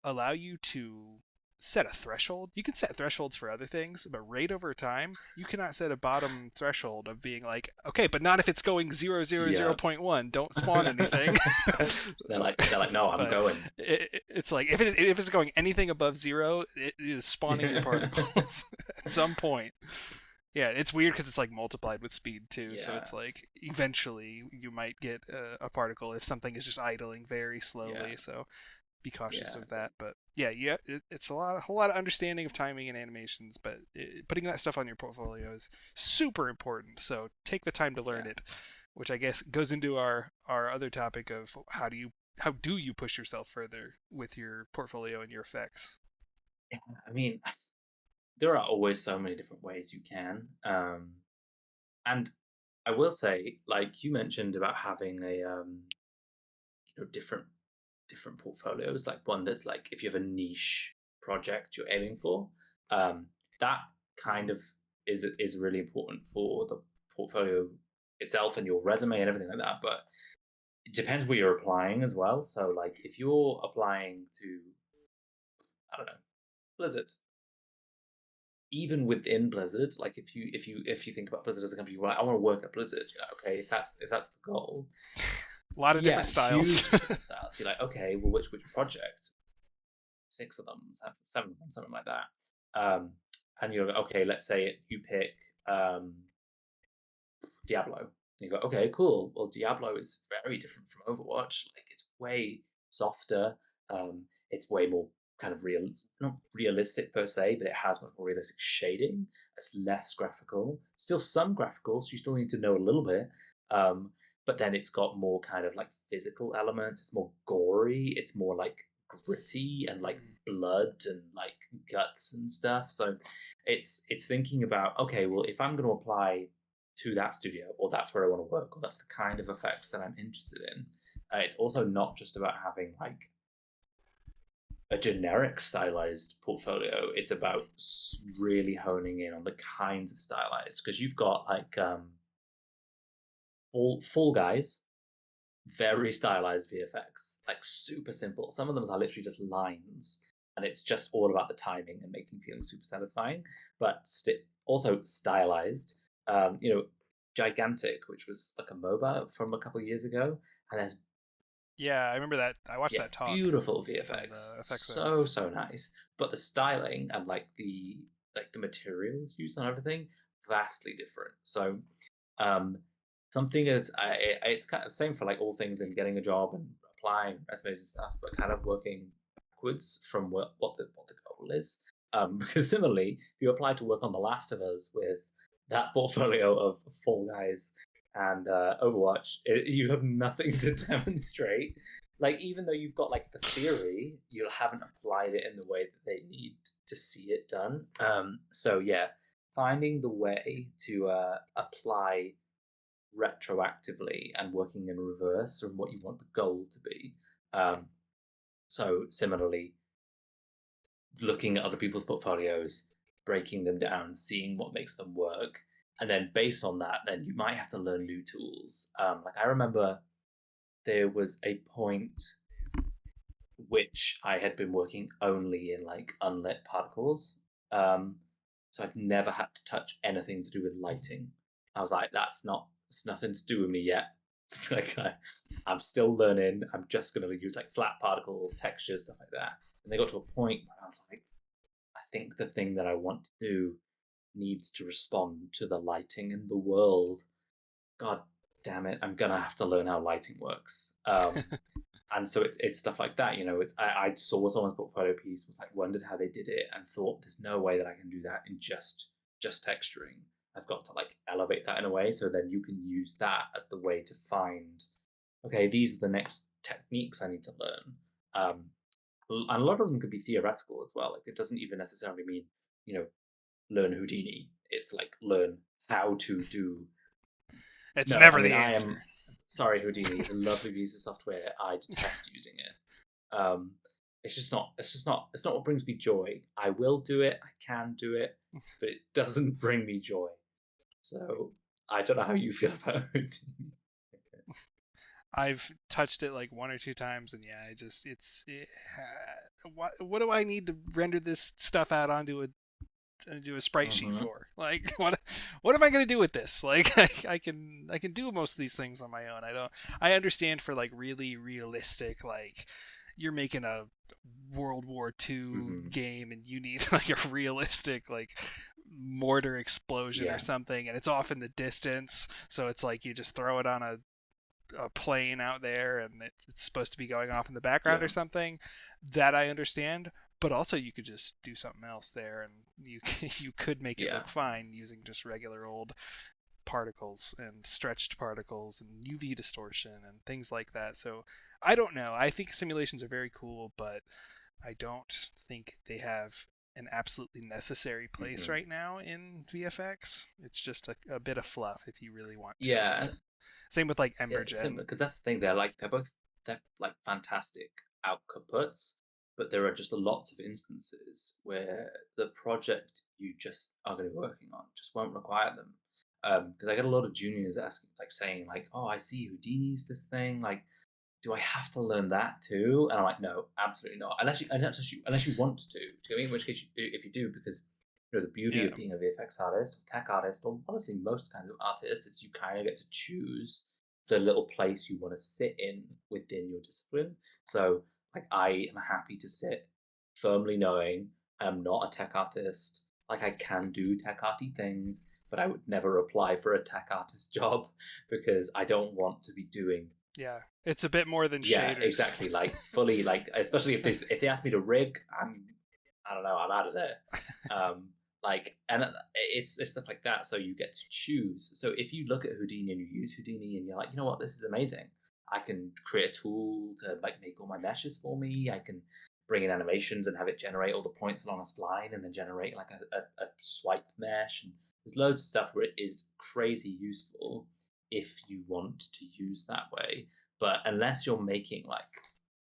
allow you to set a threshold. You can set thresholds for other things, but rate over time, you cannot set a bottom threshold of being like, okay, but not if it's going 0.0.1. Don't spawn anything. they're like, no, I'm But going. it's like if it's going anything above 0, it is spawning your particles at some point. Yeah, it's weird because it's like multiplied with speed too. So Yeah, it's like eventually you might get a particle if something is just idling very yeah, slowly. So be cautious yeah, of that. But yeah, it's a whole lot of understanding of timing and animations. But putting that stuff on your portfolio is super important. So take the time to learn yeah. it, which I guess goes into our other topic of how do you push yourself further with your portfolio and your effects. Yeah. I mean, there are always so many different ways you can. And I will say, like you mentioned about having a different portfolios, like one that's like if you have a niche project you're aiming for, um, that kind of is really important for the portfolio itself and your resume and everything like that. But it depends where you're applying as well. So like if you're applying to, I don't know, Blizzard, even within Blizzard, like if you think about Blizzard as a company, you're like, I want to work at Blizzard. You're like, okay, if that's the goal, A lot of different yeah, styles. hugely different styles. You're like, okay, well, which project? Six of them, seven of them, something like that. And you're like, okay, let's say you pick um, Diablo. And you go, okay, cool. Well, Diablo is very different from Overwatch. Like, it's way softer. It's way more kind of real, not realistic per se, but it has much more realistic shading. It's less graphical. Still some graphical, so you still need to know a little bit. Um, but then it's got more kind of like physical elements. It's more gory. It's more like gritty and like Mm. blood and like guts and stuff. So it's thinking about, okay, well, if I'm going to apply to that studio, or that's where I want to work, or that's the kind of effects that I'm interested in. It's also not just about having like a generic stylized portfolio. It's about really honing in on the kinds of stylized, because you've got like all Fall Guys, very stylized VFX, like super simple. Some of them are literally just lines, and it's just all about the timing and making feeling super satisfying, but also stylized. You know, Gigantic, which was like a MOBA from a couple of years ago, and there's Yeah, I remember that. I watched yeah, that talk beautiful from VFX, the so FXOs. so nice. But the styling and like the materials used on everything vastly different. So um, something is it's kind of the same for like all things in getting a job and applying resumes and stuff, but kind of working backwards from what the goal is. Because similarly, if you apply to work on The Last of Us with that portfolio of Fall Guys and Overwatch, you have nothing to demonstrate. Like even though you've got like the theory, you haven't applied it in the way that they need to see it done. So yeah, finding the way to apply retroactively and working in reverse from what you want the goal to be. Um, so similarly, looking at other people's portfolios, breaking them down, seeing what makes them work, and then based on that, then you might have to learn new tools. Like I remember there was a point which I had been working only in like unlit particles. Um, so I'd never had to touch anything to do with lighting. I was like, it's nothing to do with me yet. like I'm still learning. I'm just going to use like flat particles, textures, stuff like that. And they got to a point where I was like, I think the thing that I want to do needs to respond to the lighting in the world. God damn it, I'm gonna have to learn how lighting works. And so it's stuff like that. It's I saw someone's portfolio piece, was like wondered how they did it, and thought there's no way that I can do that in just texturing. I've got to like elevate that in a way, so then you can use that as the way to find, okay, these are the next techniques I need to learn. And a lot of them could be theoretical as well. Like it doesn't even necessarily mean you know learn Houdini. It's like learn how to do. It's No, I never mean the I am answer. sorry, Houdini. It's a lovely piece of software. I detest using it. It's just not. It's just not. It's not what brings me joy. I will do it. I can do it, but it doesn't bring me joy. So I don't know how you feel about Houdini. I've touched it like one or two times, and yeah, what do I need to render this stuff out onto a sprite sheet Hmm. for? Like, what am I gonna do with this? Like, I can do most of these things on my own. I understand for like really realistic, like you're making a World War II Hmm. game and you need like a realistic like mortar explosion or Yeah, something, and it's off in the distance, so it's like you just throw it on a plane out there and it's supposed to be going off in the background yeah, or something. That I understand, but also you could just do something else there, and you you could make it yeah, look fine using just regular old particles and stretched particles and UV distortion and things like that. So I don't know. I think simulations are very cool, but I don't think they have an absolutely necessary place hmm right now in VFX. It's just a bit of fluff if you really want to. yeah. And And same with like yeah, it's Embergen. similar because that's the thing. They're like fantastic outputs, but there are just lots of instances where the project you just are going to be working on just won't require them. Because I get a lot of juniors asking, like saying, like, "Oh, I see Houdini's this thing. Like, do I have to learn that too?" And I'm like, no, absolutely not. Unless you want to. Do you know what I mean? In which case, if you do, because the beauty Yeah. of being a VFX artist, tech artist, or honestly most kinds of artists, is you kind of get to choose the little place you want to sit in within your discipline. So, like, I am happy to sit firmly knowing I am not a tech artist. Like, I can do tech arty things, but I would never apply for a tech artist job because I don't want to be doing. Yeah. It's a bit more than Yeah, shaders. exactly. Like fully, like especially if they ask me to rig, I don't know, I'm out of there. Like, and it's stuff like that. So you get to choose. So if you look at Houdini and you use Houdini and you're like, you know what, this is amazing. I can create a tool to like make all my meshes for me. I can bring in animations and have it generate all the points along a spline and then generate like a swipe mesh. And there's loads of stuff where it is crazy useful if you want to use that way, but unless you're making like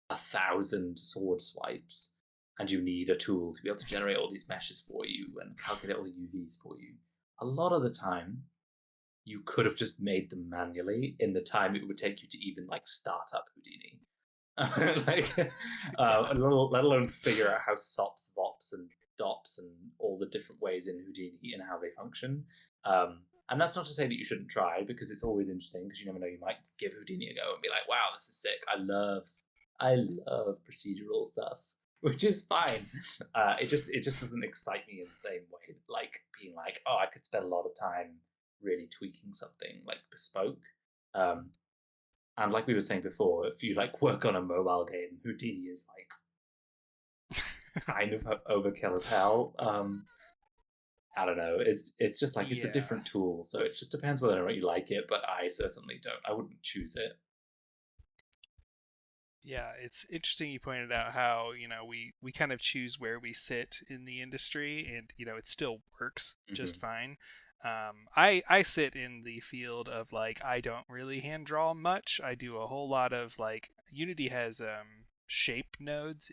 1,000 sword swipes and you need a tool to be able to generate all these meshes for you and calculate all the UVs for you, a lot of the time you could have just made them manually in the time it would take you to even like start up Houdini. Like, Yeah. let alone figure out how SOPs, VOPs, and DOPs and all the different ways in Houdini and how they function. And that's not to say that you shouldn't try because it's always interesting because you never know, you might give Houdini a go and be like, wow, this is sick. I love procedural stuff, which is fine. It just doesn't excite me in the same way. Like being like, oh, I could spend a lot of time really tweaking something like bespoke. Um, and like we were saying before, if you like work on a mobile game, Houdini is like kind of overkill as hell. I don't know. It's just like it's a Yeah. different tool, so it just depends whether or not you like it. But I certainly don't. I wouldn't choose it. Yeah, it's interesting you pointed out how, we kind of choose where we sit in the industry, and, it still works just Hmm. fine. I sit in the field of like I don't really hand draw much. I do a whole lot of like Unity has shape nodes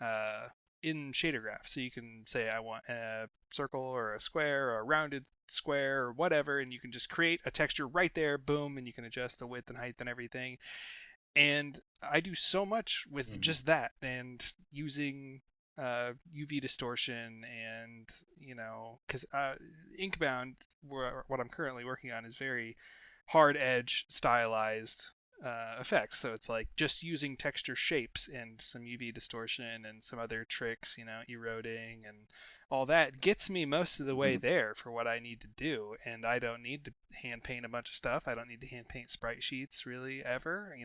uh in shader graph. So you can say I want a circle or a square or a rounded square or whatever, and you can just create a texture right there, boom, and you can adjust the width and height and everything. And I do so much with Hmm. just that and using UV distortion and because Inkbound, what I'm currently working on, is very hard edge stylized effects. So it's like just using texture shapes and some UV distortion and some other tricks, eroding and all that gets me most of the way Hmm. there for what I need to do. And I don't need to hand paint a bunch of stuff. I don't need to hand paint sprite sheets really ever.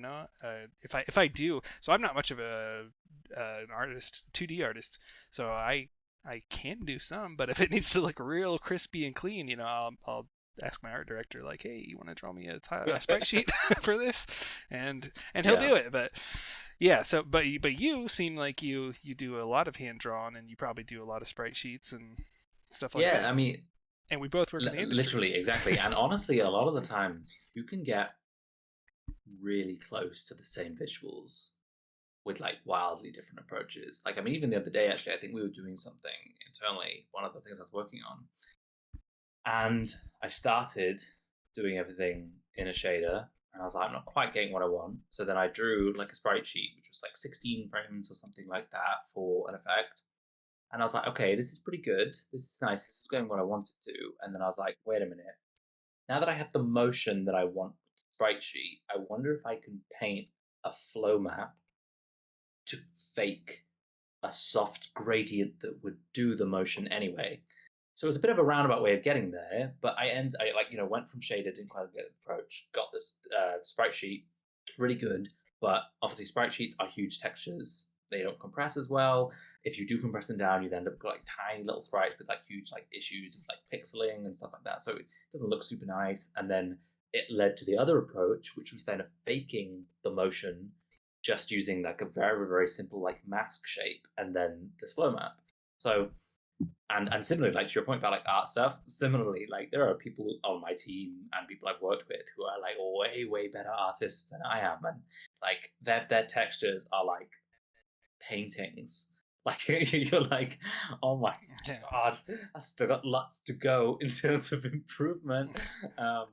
If I do, so I'm not much of an artist, 2D artist. So I can do some, but if it needs to look real crispy and clean, I'll ask my art director like, hey, you want to draw me a sprite sheet for this, and he'll Yeah, do it. But yeah, so but you seem like you do a lot of hand drawn, and you probably do a lot of sprite sheets and stuff like yeah. that. I mean, And we both work in the industry. literally, exactly. And honestly, a lot of the times you can get really close to the same visuals with like wildly different approaches. Like, I mean, even the other day, actually, I think we were doing something internally. One of the things I was working on, and I started doing everything in a shader, And I was like, I'm not quite getting what I want. So then I drew like a sprite sheet, which was like 16 frames or something like that for an effect. And I was like, okay, this is pretty good. This is nice. This is going what I wanted to. And then I was like, wait a minute. Now that I have the motion that I want with the sprite sheet, I wonder if I can paint a flow map to fake a soft gradient that would do the motion anyway. So it was a bit of a roundabout way of getting there, but I like went from shader, didn't quite get the approach, got the sprite sheet, really good, but obviously sprite sheets are huge textures. They don't compress as well. If you do compress them down, you end up with like tiny little sprites with like huge like issues of like pixeling and stuff like that. So it doesn't look super nice. And then it led to the other approach, which was then faking the motion just using like a very, very simple like mask shape and then this flow map. So and similarly, like to your point about like art stuff, similarly, like there are people on my team and people I've worked with who are like way, way better artists than I am. And like their textures are like paintings. Like you're like, oh my god, I still got lots to go in terms of improvement. Um,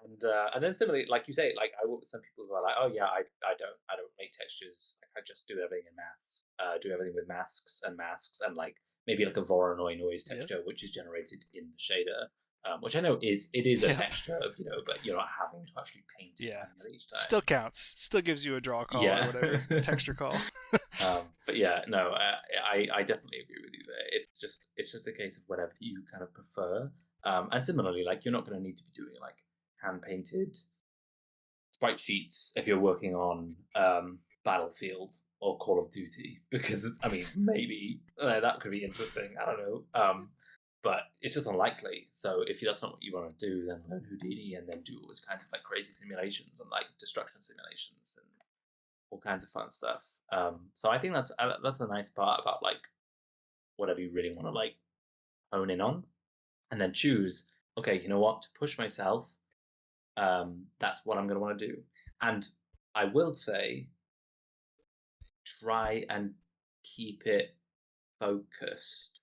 and then similarly, like you say, like I work with some people who are like, oh yeah, I don't make textures. Like, I just do everything in masks. Do everything with masks and like maybe like a Voronoi noise texture, which is generated in the shader. Which I know is a texture, but you're not having to actually paint it manually each time. Still counts. Still gives you a draw call or whatever, texture call. But yeah, no, I definitely agree with you there. It's just a case of whatever you kind of prefer. And similarly, like you're not going to need to be doing like hand painted sprite sheets if you're working on Battlefield or Call of Duty, because I mean maybe that could be interesting. I don't know. But it's just unlikely. So if that's not what you want to do, then learn Houdini and then do all those kinds of like crazy simulations and like destruction simulations and all kinds of fun stuff. So I think that's the nice part about like whatever you really want to like hone in on, and then choose. Okay, you know what? To push myself, that's what I'm going to want to do. And I will say, try and keep it focused.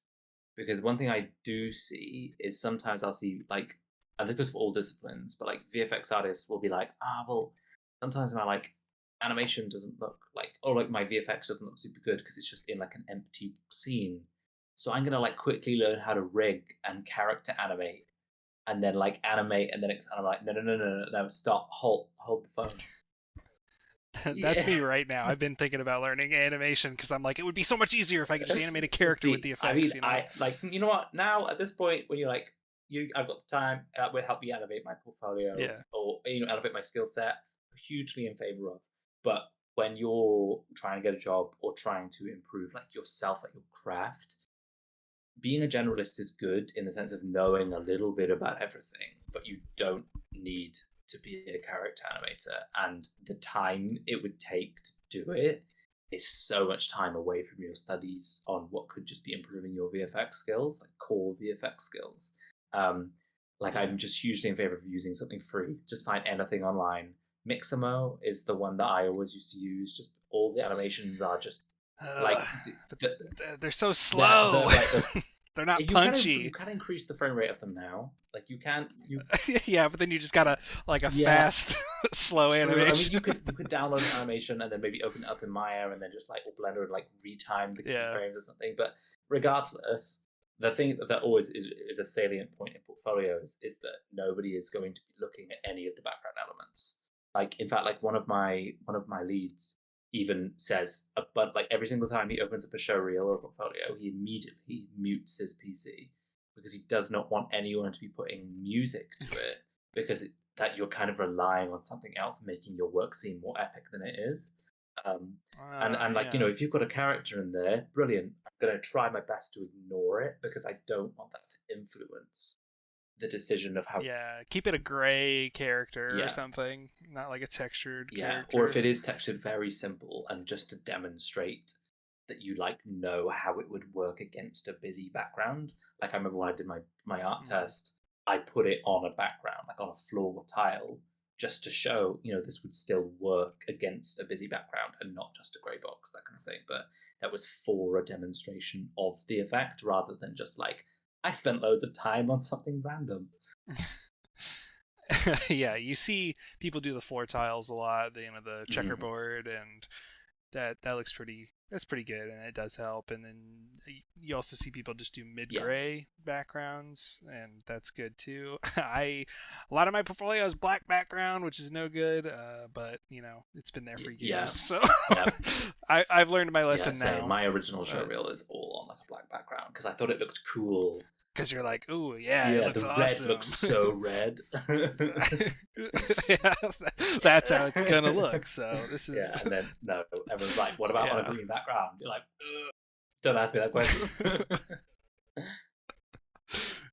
Because one thing I do see is sometimes I'll see like, and this goes for all disciplines, but like VFX artists will be like, well, sometimes my like animation doesn't look like, or like my VFX doesn't look super good because it's just in like an empty scene. So I'm gonna like quickly learn how to rig and character animate, and then like animate, and then I'm like, no, stop, hold the phone. That's me right now. I've been thinking about learning animation because I'm like, it would be so much easier if I could just animate a character with the effects. I like, you know what? Now at this point, when you're like, I've got the time. That will help me elevate my portfolio, or elevate my skill set. Hugely in favor of. But when you're trying to get a job or trying to improve like yourself at your craft, being a generalist is good in the sense of knowing a little bit about everything, but you don't need to be a character animator, and the time it would take to do it is so much time away from your studies on what could just be improving your VFX skills, like core VFX skills. I'm just hugely in favor of using something free. Just find anything online. Mixamo is the one that I always used to use. Just all the animations are just like they're so slow. They're not punchy. You can increase the frame rate of them now. Like you can. Yeah, but then you just gotta fast, slow animation. I mean, you could download an animation and then maybe open it up in Maya and then just like or Blender and like retime the keyframes or something. But regardless, the thing that always is a salient point in portfolios is that nobody is going to be looking at any of the background elements. Like in fact, like one of my leads even says, but like every single time he opens up a showreel or a portfolio, he immediately mutes his PC because he does not want anyone to be putting music to it because that you're kind of relying on something else making your work seem more epic than it is. And like if you've got a character in there, brilliant. I'm going to try my best to ignore it because I don't want that to influence the decision of how. Keep it a gray character or something, not like a textured character. Or if it is textured, very simple, and just to demonstrate that you like know how it would work against a busy background. Like I remember when I did my art test, I put it on a background, like on a floor tile, just to show this would still work against a busy background and not just a grey box, that kind of thing. But that was for a demonstration of the effect rather than just like I spent loads of time on something random. Yeah, you see people do the floor tiles a lot, the Mhm. checkerboard, and that looks pretty. That's pretty good, and it does help. And then you also see people just do mid Yeah, gray backgrounds, and that's good too. A lot of my portfolio is black background, which is no good. But it's been there for years, yeah, so yeah, I've learned my yeah. lesson Same. now. My original show But reel is all on like a black background because I thought it looked cool. because you're like, ooh, yeah, it Yeah, looks the red looks awesome. so red. Yeah, that's how it's gonna look. So this is, Yeah, and then no, everyone's like, "What about on a yeah. green background?" You're like, "Ugh, don't ask me that question."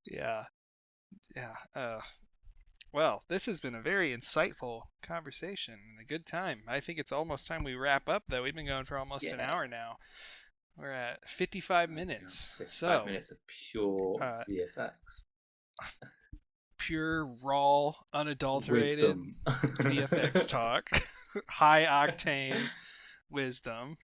Yeah, yeah. Well, this has been a very insightful conversation and a good time. I think it's almost time we wrap up, though. We've been going for almost an Yeah. hour now. We're at 55 Oh my God, minutes. 55 So, minutes of pure uh, VFX pure, raw, unadulterated wisdom. VFX talk, high octane wisdom.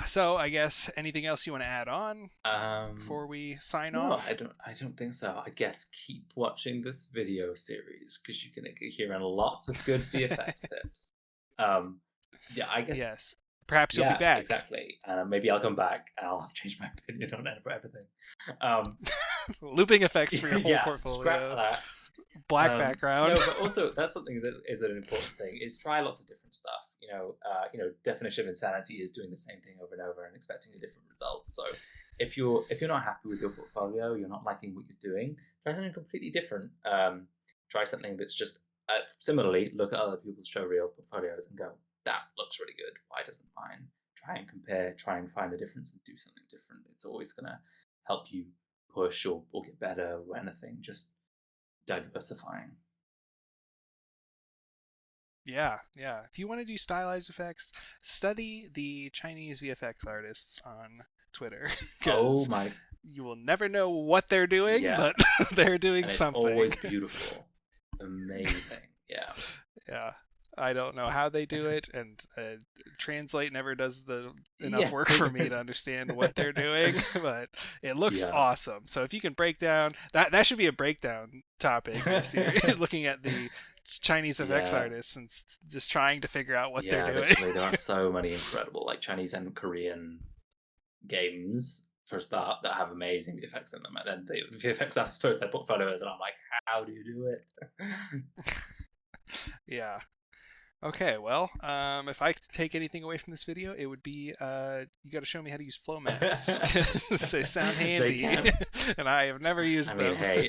So I guess anything else you want to add on um, before we sign no, off? I don't think so. I guess keep watching this video series because you're gonna hear lots of good VFX tips. Um, yeah, I guess. Yes. Perhaps you'll be Yeah, back. exactly. Maybe I'll come back and I'll have changed my opinion on everything. Um, Looping effects for your whole yeah, scrap portfolio. that. Black background. No, but also that's something that is an important thing is try lots of different stuff. Definition of insanity is doing the same thing over and over and expecting a different result. So if you're not happy with your portfolio, you're not liking what you're doing, try something completely different. Try something that's just similarly look at other people's show reel portfolios and go, that looks really good. Why doesn't mine? Try and compare. Try and find the difference and do something different. It's always gonna help you push or get better or anything. Just diversifying. Yeah, yeah. If you want to do stylized effects, study the Chinese VFX artists on Twitter Oh because my, you will never know what they're doing, yeah, but they're doing and it's something. always beautiful, amazing. Yeah, Yeah. I don't know how they do it, and Translate never does the enough yeah, work for me to understand what they're doing, but it looks yeah, awesome. So if you can break down that should be a breakdown topic in the series, looking at the Chinese effects yeah, artists and just trying to figure out what they're yeah. doing. Literally, there are so many incredible like Chinese and Korean games for a start that have amazing VFX in them, and then the VFX artists post their portfolios, and I'm like, how do you do it? Yeah. Okay, well, if I could take anything away from this video, it would be you got to show me how to use flow maps. They sound They handy, can. and I have never I used mean, them. hey,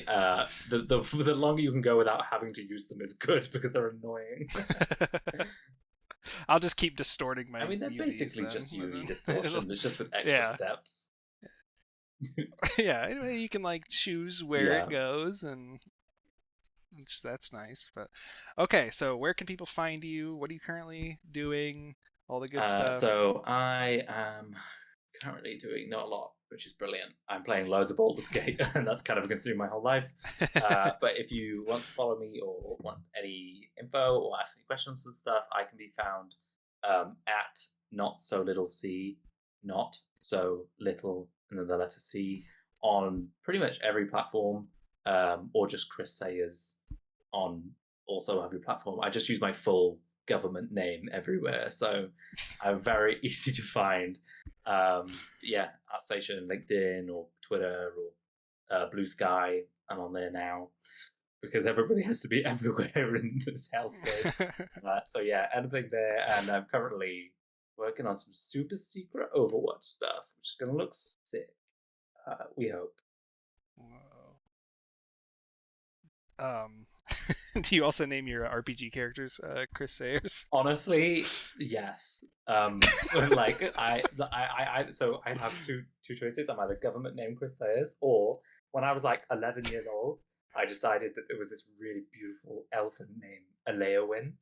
the longer you can go without having to use them is good because they're annoying. I'll just keep distorting I my mean, they're UVs basically then. just And UV then distortion. It's just with extra yeah, steps. yeah. Anyway, you can like choose where it Yeah. goes, and that's nice. But okay, so where can people find you? What are you currently doing? All the good stuff. So I am currently doing not a lot, which is brilliant. I'm playing loads of Baldur's Gate, and that's kind of consumed my whole life. But if you want to follow me or want any info or ask any questions and stuff, I can be found at not so little c, not so little, and then the letter C on pretty much every platform, or just Chris Sayers on also every platform. I just use my full government name everywhere, so I'm very easy to find. Yeah, at Station, LinkedIn, or Twitter, or Blue Sky. I'm on there now because everybody has to be everywhere in this hellscape. So yeah, anything there, and I'm currently working on some super secret Overwatch stuff, which is gonna look sick. We hope. Whoa. Um, do you also name your RPG characters Chris Sayers? Honestly, yes. Like so I have two choices. I'm either government name Chris Sayers, or when I was like 11 years old, I decided that there was this really beautiful elfin name, Aleowin,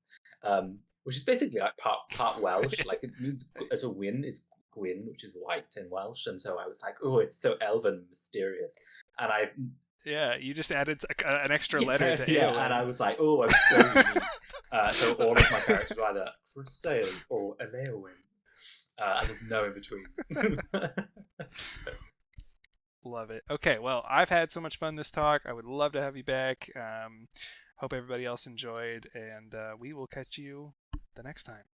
which is basically like part Welsh. Like it means as a win is Gwyn, which is white in Welsh, and so I was like, oh, it's so elven, mysterious, and I Yeah, you just added an extra letter yeah, to yeah, and I AON. was like, oh, I'm so unique. So all of my characters are either Crusades or Aleowin, and there's no in between. Love it. Okay, well, I've had so much fun this talk. I would love to have you back. Hope everybody else enjoyed, and we will catch you the next time.